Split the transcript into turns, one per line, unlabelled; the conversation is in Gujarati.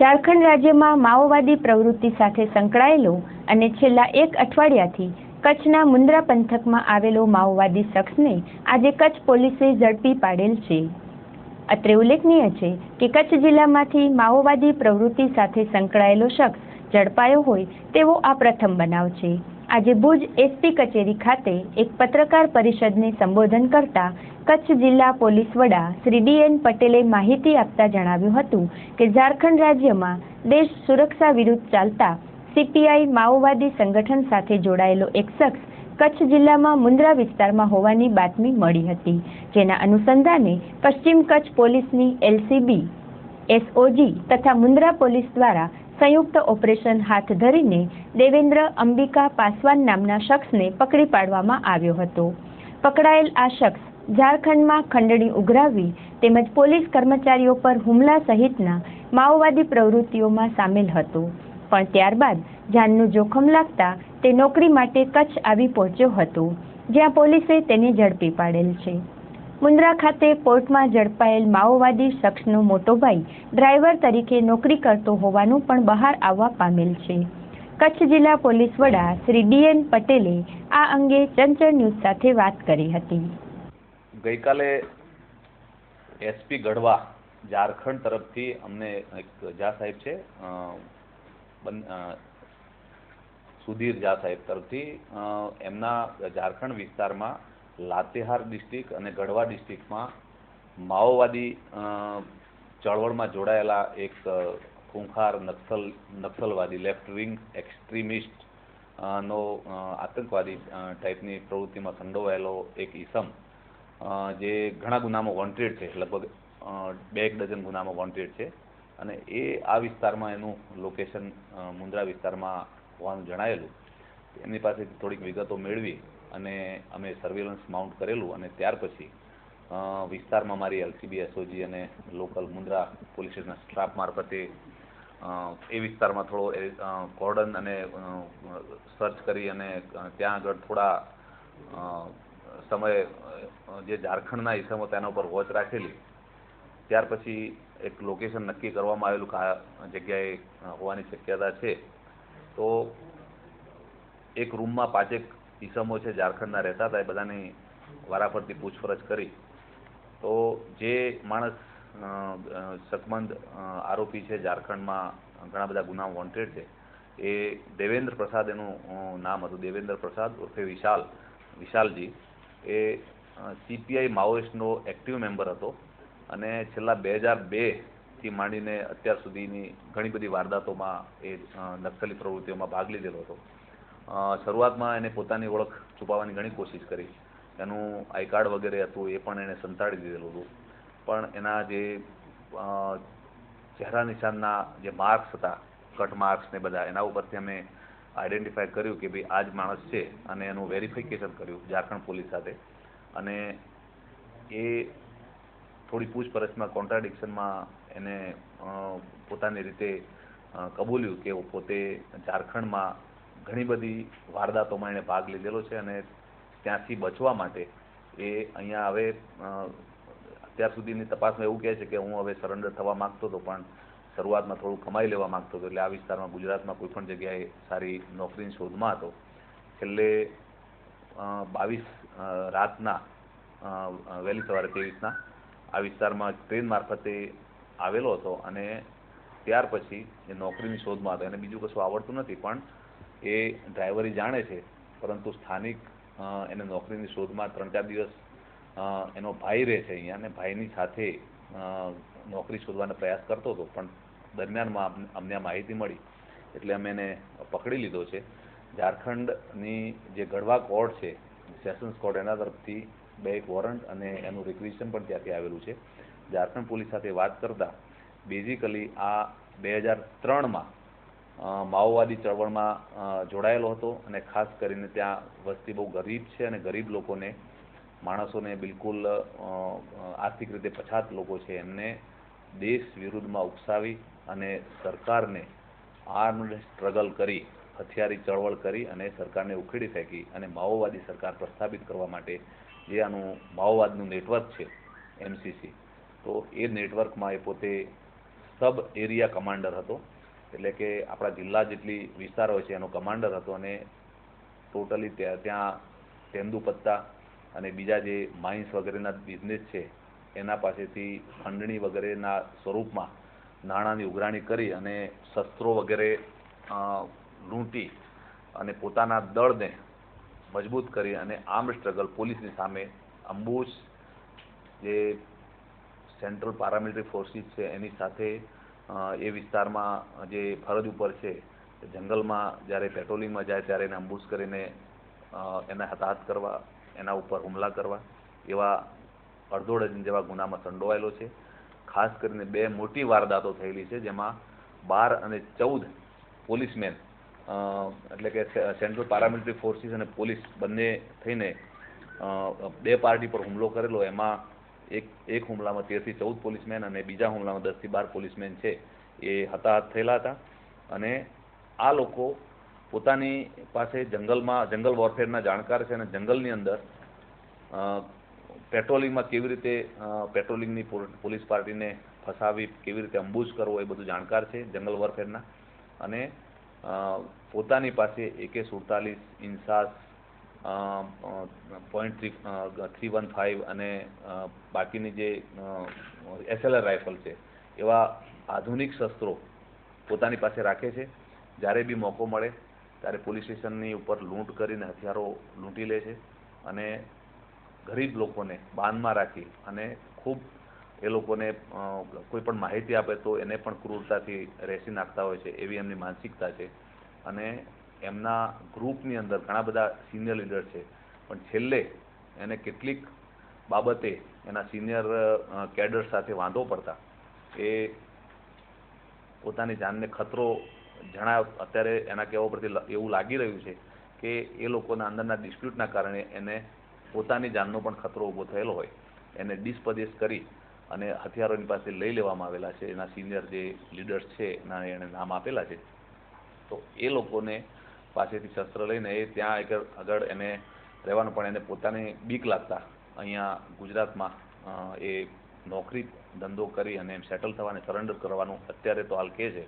ઝારખંડ રાજ્યમાં માઓવાદી પ્રવૃત્તિ સાથે સંકળાયેલો અને છેલ્લા એક અઠવાડિયાથી કચ્છના મુન્દ્રા પંથકમાં આવેલો માઓવાદી શખ્સને આજે કચ્છ પોલીસે ઝડપી પાડેલ છે. અત્રે ઉલ્લેખનીય છે કે કચ્છ જિલ્લામાંથી માઓવાદી પ્રવૃત્તિ સાથે સંકળાયેલો શખ્સ ઝડપાયો હોય તેવો આ પ્રથમ બનાવ છે. આજે ભુજ એસપી કચેરી ખાતે એક પત્રકાર પરિષદને સંબોધન કરતા કચ્છ જિલ્લા પોલીસ વડા શ્રી ડી.એન. પટેલે માહિતી આપતા જણાવ્યું હતું કે ઝારખંડ રાજ્યમાં દેશ સુરક્ષા વિરુદ્ધ ચાલતા સીપીઆઈ માઓવાદી સંગઠન સાથે જોડાયેલો એક શખ્સ કચ્છ જિલ્લામાં મુન્દ્રા વિસ્તારમાં હોવાની બાતમી મળી હતી, જેના અનુસંધાને પશ્ચિમ કચ્છ પોલીસની એલસીબી, એસઓજી તથા મુન્દ્રા પોલીસ દ્વારા સંયુક્ત ઓપરેશન હાથ ધરીને દેવેન્દ્ર અંબિકા પાસવાન નામના શખ્સને પકડી પાડવામાં આવ્યો હતો. પકડાયેલ આ શખ્સ ઝારખંડમાં ખંડણી ઉઘરાવવી તેમજ પોલીસ કર્મચારીઓ પર હુમલા સહિતના માઓવાદી પ્રવૃત્તિઓમાં સામેલ હતો, પણ ત્યારબાદ જાનનું જોખમ લાગતા તે નોકરી માટે કચ્છ આવી પહોંચ્યો હતો, જ્યાં પોલીસે તેને ઝડપી પાડેલ છે. મુન્દ્રા ખાતે પોર્ટમાં ઝડપાયેલ માઓવાદી શખ્સનો મોટો ભાઈ ડ્રાઈવર તરીકે નોકરી કરતો હોવાનું પણ બહાર આવવા પામેલ છે. કચ્છ જિલ્લા પોલીસ વડા શ્રી ડી.એન. પટેલે આ અંગે ચંચળ ન્યૂઝ સાથે વાત કરી હતી.
ગઈકાલે એસપી ગઢવા ઝારખંડ તરફથી અમને એક ઝા સાહેબ છે સુધીર ઝા સાહેબ તરફથી એમના ઝારખંડ વિસ્તારમાં લાતેહાર ડિસ્ટ્રિક્ટ અને ગઢવા ડિસ્ટ્રિક્ટમાં માઓવાદી ચળવળમાં જોડાયેલા એક ખૂંખાર નક્સલવાદી લેફ્ટ વિંગ એક્સ્ટ્રીમિસ્ટ નો આતંકવાદી ટાઈપની પ્રવૃત્તિમાં સંડોવાયેલો એક ઈસમ જે ઘણા ગુનામાં વોન્ટેડ છે, લગભગ 2 ડઝન ગુનામાં વોન્ટેડ છે, અને એ આ વિસ્તારમાં એનું લોકેશન મુન્દ્રા વિસ્તારમાં હોવાનું જણાયેલું. એમની પાસેથી થોડીક વિગતો મેળવી અને અમે સર્વેલન્સ માઉન્ટ કરેલું, અને ત્યાર પછી વિસ્તારમાં મારી એલસીબી, એસઓજી અને લોકલ મુન્દ્રા પોલીસ સ્ટેશનના સ્ટાફ મારફતે એ વિસ્તારમાં થોડો કોર્ડન અને સર્ચ કરી અને ત્યાં આગળ થોડા સમય જે ઝારખંડના ઈસમો તેના ઉપર વોચ રાખેલી. ત્યાર પછી એક લોકેશન નક્કી કરવામાં આવેલું કે આ જગ્યાએ હોવાની શક્યતા છે. તો એક રૂમમાં 5 ઈસમો છે ઝારખંડના રહેતા હતા, એ બધાની વારાફરતી પૂછપરછ કરી તો જે માણસ શકમંદ આરોપી છે, ઝારખંડમાં ઘણા બધા ગુનાઓ વોન્ટેડ છે, એ દેવેન્દ્ર પ્રસાદ એનું નામ હતું. દેવેન્દ્ર પ્રસાદ ઉર્ફે વિશાલજી એ સીપીઆઈ માઓઇસ્ટનો એક્ટિવ મેમ્બર હતો અને છેલ્લા 2002થી માંડીને અત્યાર સુધીની ઘણી બધી વારદાતોમાં એ નક્સલી પ્રવૃત્તિઓમાં ભાગ લીધેલો હતો. શરૂઆતમાં એને પોતાની ઓળખ છુપાવવાની ઘણી કોશિશ કરી, એનું આઈ કાર્ડ વગેરે હતું એ પણ એને સંતાડી દીધેલું હતું, પણ એના જે ચહેરા નિશાનના જે માર્ક્સ હતા, કટ માર્ક્સ ને બધા, એના ઉપરથી અમે આઈડેન્ટિફાય કર્યું કે ભાઈ આ જ માણસ છે, અને એનું વેરિફિકેશન કર્યું ઝારખંડ પોલીસ સાથે. અને એ થોડી પૂછપરછમાં કોન્ટ્રાડિક્શનમાં એને પોતાની રીતે કબૂલ્યું કે પોતે ઝારખંડમાં ઘણી બધી વારદાતોમાં એણે ભાગ લીધેલો છે, અને ત્યાંથી બચવા માટે એ અહીંયા હવે અત્યાર સુધીની તપાસમાં એવું કહે છે કે હું હવે સરેન્ડર થવા માગતો હતો, પણ શરૂઆતમાં થોડું કમાઈ લેવા માગતો હતો, એટલે આ વિસ્તારમાં ગુજરાતમાં કોઈ પણ જગ્યાએ સારી નોકરીની શોધમાં હતો. છેલ્લે 22 રાતના વહેલી સવારે 23ના આ વિસ્તારમાં ટ્રેન મારફતે આવેલો હતો, અને ત્યાર પછી એ નોકરીની શોધમાં હતો. એને બીજું કશું આવડતું નથી, પણ એ ડ્રાઈવરી જાણે છે, પરંતુ સ્થાનિક એને નોકરીની શોધમાં 3-4 દિવસ એનો ભાઈ રહે છે અહીંયા, અને ભાઈની સાથે નોકરી શોધવાનો પ્રયાસ કરતો હતો, પણ દરમિયાનમાં અમને આ માહિતી મળી એટલે અમે એને પકડી લીધો છે. ઝારખંડની જે ગઢવા કોર્ટ છે, સેશન્સ કોર્ટ, એના તરફથી 2 વોરંટ અને એનું રિક્વિઝિશન પણ ત્યાંથી આવેલું છે. ઝારખંડ પોલીસ સાથે વાત કરતાં બેઝિકલી આ 2003માં માઓવાદી ચળવળમાં જોડાયેલો હતો, અને ખાસ કરીને ત્યાં વસ્તી બહુ ગરીબ છે, અને ગરીબ લોકોને, માણસોને, બિલકુલ આર્થિક રીતે પછાત લોકો છે, એમને દેશ વિરુદ્ધમાં ઉકસાવી અને સરકારને આર્મ્ડ સ્ટ્રગલ કરી, હથિયારી ચળવળ કરી અને સરકારને ઉખેડી ફેંકી અને માઓવાદી સરકાર પ્રસ્થાપિત કરવા માટે જે આનું માઓવાદનું નેટવર્ક છે એમસીસી, તો એ નેટવર્કમાં એ પોતે સબ એરિયા કમાન્ડર હતો, એટલે કે આપણા જિલ્લા જેટલી વિસ્તાર હોય છે એનો કમાન્ડર હતો. અને ટોટલી ત્યાં તેંદુપત્તા અને બીજા જે માઇન્સ વગેરેના બિઝનેસ છે એના પાસેથી ખંડણી વગેરેના સ્વરૂપમાં નાણાંની ઉઘરાણી કરી અને શસ્ત્રો વગેરે લૂંટી અને પોતાના દળને મજબૂત કરી અને આર્મ્ડ સ્ટ્રગલ પોલીસની સામે અંબુશ જે સેન્ટ્રલ પારામિલિટરી ફોર્સિસ છે એની સાથે એ વિસ્તારમાં જે ફરજ ઉપર છે જંગલમાં જ્યારે પેટ્રોલિંગમાં જાય ત્યારે એને અંબુશ કરીને એને હતાહત કરવા, એના ઉપર હુમલા કરવા, એવા અડધો ડઝન જેવા ગુનામાં સંડોવાયેલો છે. ખાસ કરીને 2 મોટી વારદાતો થયેલી છે, જેમાં 12 અને 14 પોલીસમેન, એટલે કે સેન્ટ્રલ પારામિલિટરી ફોર્સિસ અને પોલીસ બંને થઈને 2 પાર્ટી પર હુમલો કરેલો. એમાં એક હુમલામાં 13 થી 14 પોલીસમેન અને બીજા હુમલામાં 10 થી 12 પોલીસમેન છે એ હતાહત થયેલા હતા. અને આ લોકો પોતાની પાસે જંગલ વોરફેરના જાણકાર છે અને જંગલની અંદર પેટ્રોલિંગમાં કેવી રીતે પેટ્રોલિંગની પોલીસ પાર્ટીને ફસાવી, કેવી રીતે અંબુશ કરવો એ બધું જાણકાર છે જંગલ વોરફેરના. અને પોતાની પાસે AK-47 ઇન્સાસ .315 અને બાકીની જે SLR રાઇફલ છે એવા આધુનિક શસ્ત્રો પોતાની પાસે રાખે છે. જ્યારે બી મોકો મળે ત્યારે પોલીસ સ્ટેશનની ઉપર લૂંટ કરીને હથિયારો લૂંટી લે છે અને ગરીબ લોકોને બાંધમાં રાખી અને ખૂબ એ લોકોને કોઈ પણ માહિતી આપે તો એને પણ ક્રૂરતાથી રેસી નાખતા હોય છે, એવી એમની માનસિકતા છે. અને એમના ગ્રુપની અંદર ઘણા બધા સિનિયર લીડર છે, પણ છેલ્લે એને કેટલીક બાબતે એના સિનિયર કેડર સાથે વાંધો પડતા એ પોતાની જાનને ખતરો જણાવ. અત્યારે એના કહેવા પરથી એવું લાગી રહ્યું છે કે એ લોકોના અંદરના ડિસ્પ્યુટના કારણે એને પોતાની જાનનો પણ ખતરો ઊભો થયેલો હોય. એને ડિસ્પદેશ કરી અને હથિયારો એની પાસે લઈ લેવામાં આવેલા છે. એના સિનિયર જે લીડર્સ છે એના એણે નામ આપેલા છે. તો એ લોકોને પાસેથી શસ્ત્ર લઈને એ ત્યાં આગળ એને રહેવાનું, પણ એને પોતાની બીક લાગતા અહીંયા ગુજરાતમાં એ નોકરી ધંધો કરી અને સેટલ થવાને સરેન્ડર કરવાનું અત્યારે તો હાલ કહે છે.